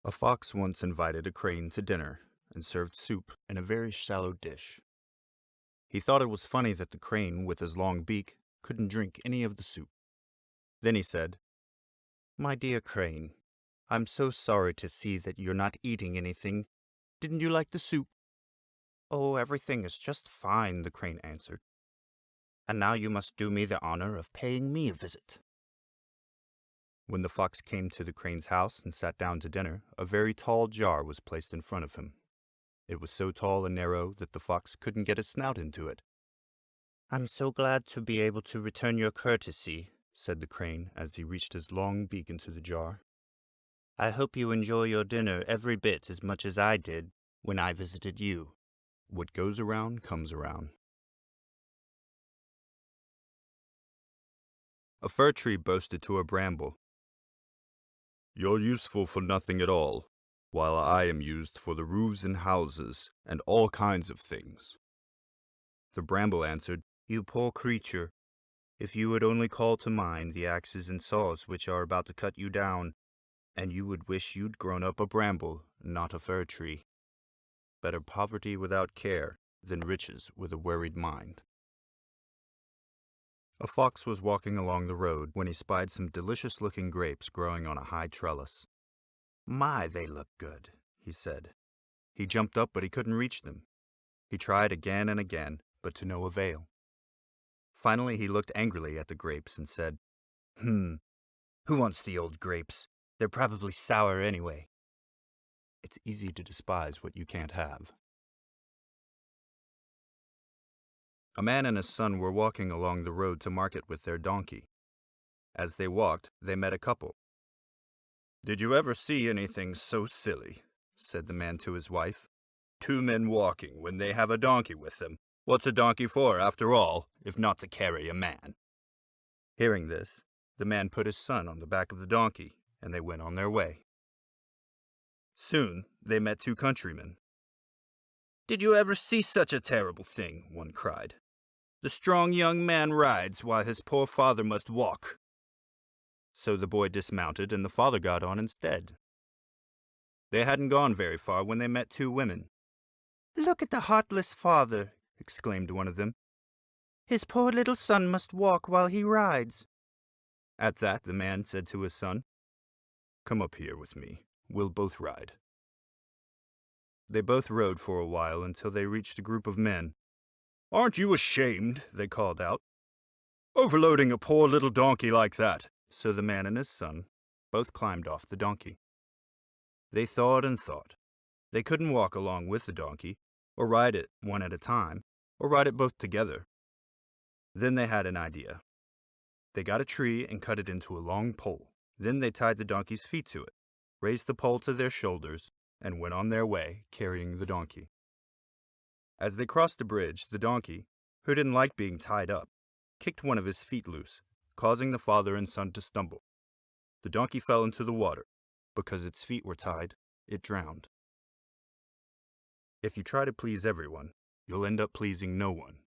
A fox once invited a crane to dinner and served soup in a very shallow dish. He thought it was funny that the crane, with his long beak, couldn't drink any of the soup. Then he said, "My dear crane, I'm so sorry to see that you're not eating anything. Didn't you like the soup?" "Oh, everything is just fine," the crane answered. "And now you must do me the honor of paying me a visit." When the fox came to the crane's house and sat down to dinner, a very tall jar was placed in front of him. It was so tall and narrow that the fox couldn't get his snout into it. "I'm so glad to be able to return your courtesy," said the crane as he reached his long beak into the jar. "I hope you enjoy your dinner every bit as much as I did when I visited you. What goes around comes around." A fir tree boasted to a bramble, "You're useful for nothing at all, while I am used for the roofs and houses and all kinds of things." The bramble answered, "You poor creature, if you would only call to mind the axes and saws which are about to cut you down, and you would wish you'd grown up a bramble, not a fir tree. Better poverty without care than riches with a worried mind." A fox was walking along the road when he spied some delicious-looking grapes growing on a high trellis. "My, they look good," he said. He jumped up, but he couldn't reach them. He tried again and again, but to no avail. Finally, he looked angrily at the grapes and said, Who wants the old grapes? They're probably sour anyway." It's easy to despise what you can't have. A man and his son were walking along the road to market with their donkey. As they walked, they met a couple. "Did you ever see anything so silly?" said the man to his wife. "Two men walking when they have a donkey with them. What's a donkey for, after all, if not to carry a man?" Hearing this, the man put his son on the back of the donkey, and they went on their way. Soon they met two countrymen. "Did you ever see such a terrible thing?" one cried. "The strong young man rides while his poor father must walk." So the boy dismounted and the father got on instead. They hadn't gone very far when they met two women. "Look at the heartless father," exclaimed one of them. "His poor little son must walk while he rides." At that the man said to his son, "Come up here with me. We'll both ride." They both rode for a while until they reached a group of men. "Aren't you ashamed?" they called out. "Overloading a poor little donkey like that." So the man and his son both climbed off the donkey. They thought and thought. They couldn't walk along with the donkey, or ride it one at a time, or ride it both together. Then they had an idea. They got a tree and cut it into a long pole. Then they tied the donkey's feet to it, raised the pole to their shoulders, and went on their way, carrying the donkey. As they crossed the bridge, the donkey, who didn't like being tied up, kicked one of his feet loose, causing the father and son to stumble. The donkey fell into the water. Because its feet were tied, it drowned. If you try to please everyone, you'll end up pleasing no one.